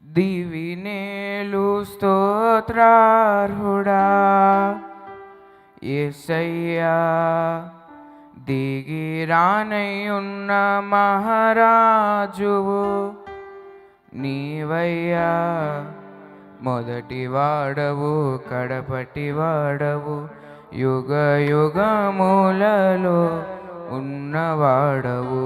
దివినేలు స్తోత్రార్హుడా యేసయ్యా, దిగిరానయ్యున్న మహారాజువు నీవయ్యా. మొదటి వాడవు కడపటి వాడవు, యుగ యుగములలో ఉన్నవాడవు.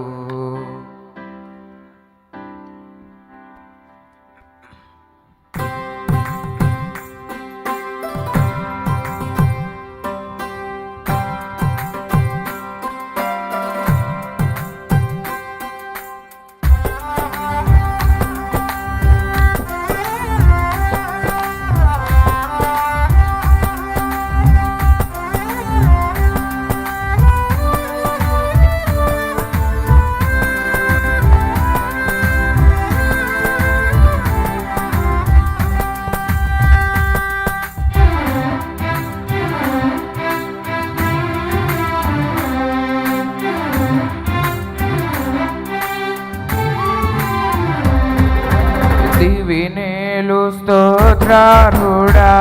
దివినేలు స్తోత్రార్హుడా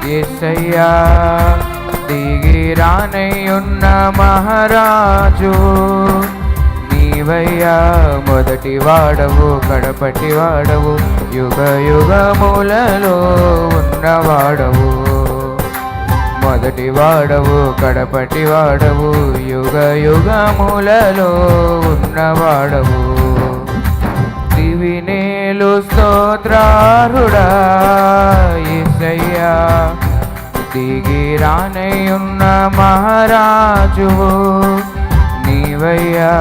యేసయ్యా, దిగిరానయ్యున్న మహారాజు నీవయ్యా. మొదటి వాడవు కడపటి వాడవు, యుగ యుగములలో ఉన్నవాడవు. మొదటి వాడవు కడపటి వాడవు, యుగ యుగములలో ఉన్నవాడవు. దివినేలు స్తోత్రార్హుడా యేసయ్యా, దిగిరానయ్యున్న మహారాజువు నీవయ్యా.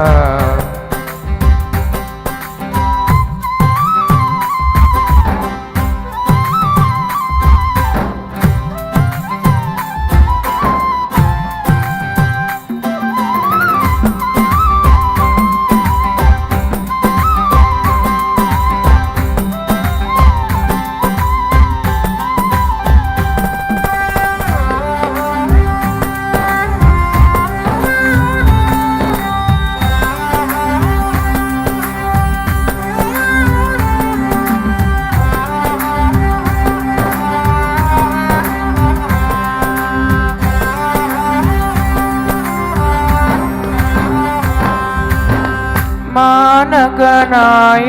మానక నా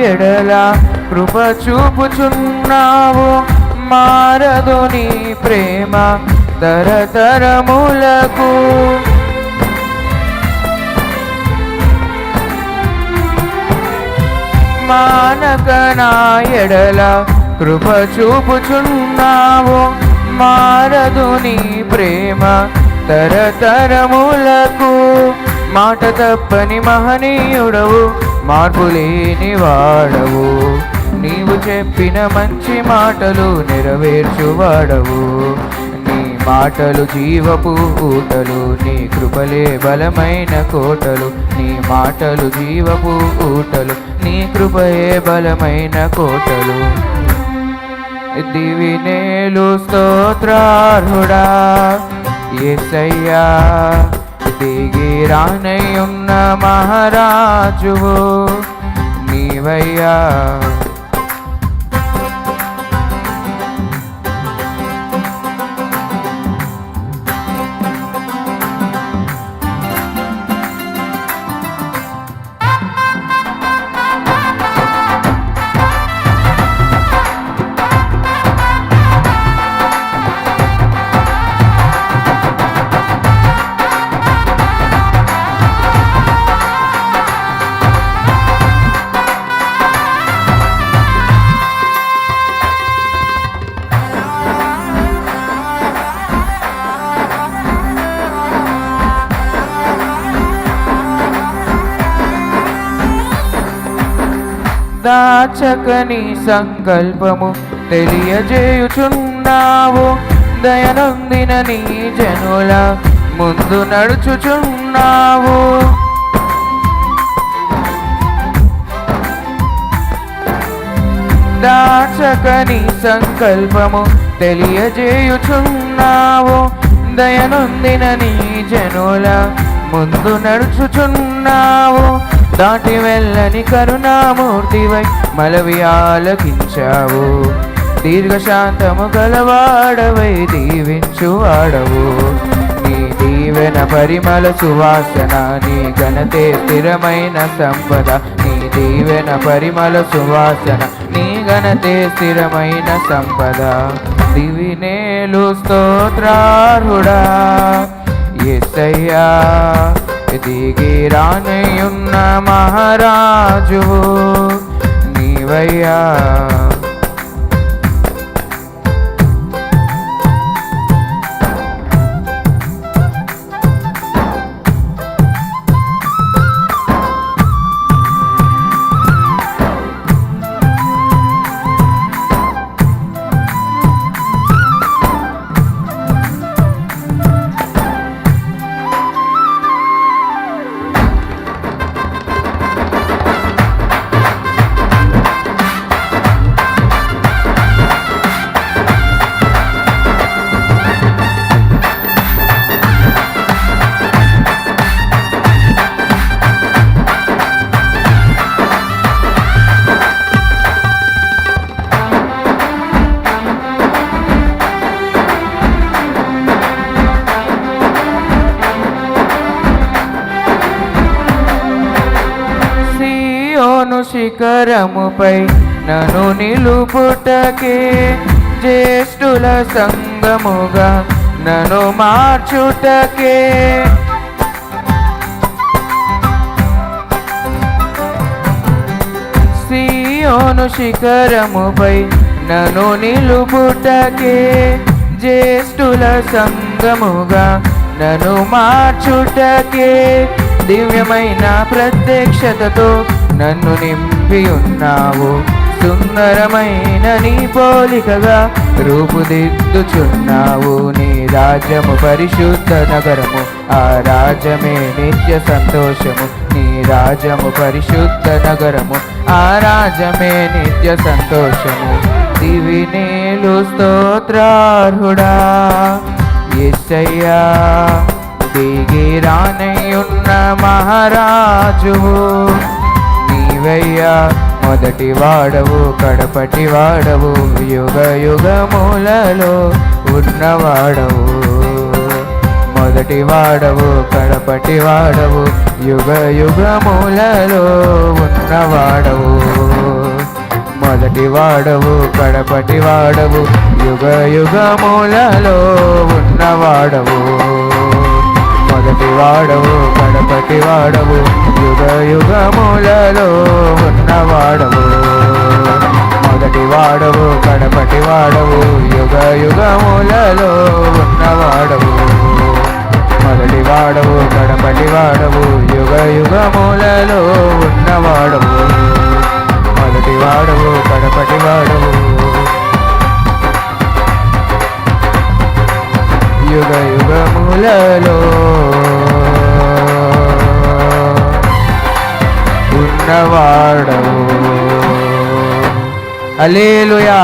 ఎడల కృప చూపుచున్నావు, మారదు నీ ప్రేమ తరతరములకు. మానక నా ఎడల కృప చూపుచున్నావు, మారదు నీ ప్రేమ తరతరములకు. మాట తప్పని మహనీయుడవు, మార్పులేని వాడవు, నీవు చెప్పిన మంచి మాటలు నెరవేర్చువాడవు. నీ మాటలు జీవపు ఊటలు, నీ కృపలే బలమైన కోటలు. నీ మాటలు జీవపు ఊటలు, నీ కృపయే బలమైన కోటలు. దివినేలు స్తోత్రార్హుడా యేసయ్యా, దిగిరానయ్యున్న మహారాజువు నీవయ్యా. దాచకని సంకల్పము తెలియజేయుచున్నావు, దయనొందిన నీ జనుల ముందు నడుచుచున్నావు. దాచకని సంకల్పము తెలియజేయుచున్నావు, దయనొందిన నీ జనుల ముందు నడుచుచున్నావు. దాటి వెళ్ళని కరుణామూర్తివై మలవి ఆలకించావు. దీర్ఘశాంతము గలవాడవై దీవించువాడవు. నీ దీవెన పరిమళ సువాసన, నీ ఘనతే స్థిరమైన సంపద. నీ దీవెన పరిమళ సువాసన, నీ ఘనతే స్థిరమైన సంపద. దివినేలు స్తోత్రార్హుడా యేసయ్యా, దిగి రానయ్యున్న మహారాజువు నీవయ్యా. శిఖరముపై నన్ను నిలుపుటకే, జ్యేష్ఠుల సంగముగా నన్ను మార్చుటకే. సియోను శిఖరముపై నన్ను నిలుపుటకే, జ్యేష్ఠుల సంగముగా నన్ను మార్చుటకే. దివ్యమైన ప్రత్యక్షతతో నన్ను నింపి ఉన్నావు. సుందరమైన నీ పోలికగా రూపుదిద్దుచున్నావు. నీ రాజ్యము పరిశుద్ధ నగరము, ఆ రాజ్యమే నిత్య సంతోషము. నీ రాజ్యము పరిశుద్ధ నగరము, ఆ రాజ్యమే నిత్య సంతోషము. దివినేలు స్తోత్రార్హుడా యేసయ్యా, దిగి రానయ్యున్న మహారాజువు నీవయ్యా. మొదటి వాడవు కడపటి వాడవు, యుగ యుగములలో ఉన్నవాడవు. మొదటి వాడవు కడపటి వాడవు, యుగ యుగములలో ఉన్నవాడవు. మొదటి వాడవు కడపటి వాడవు, యుగ యుగములలో ఉన్నవాడవు. మొదటి వాడవు కడపటి వాడవు, యుగ యుగములలో ఉన్నవాడవు. మొదటి వాడవు కడపటి వాడవు, యుగ యుగములలో ఉన్నవాడవు. మొదటి వాడవు కడపటి వాడవు, యుగ యుగములలో ఉన్నవాడవు. మొదటి వాడవు కడపటి వాడవు, యుగ యుగములలో ఉన్నవాడవు. హల్లెలూయా.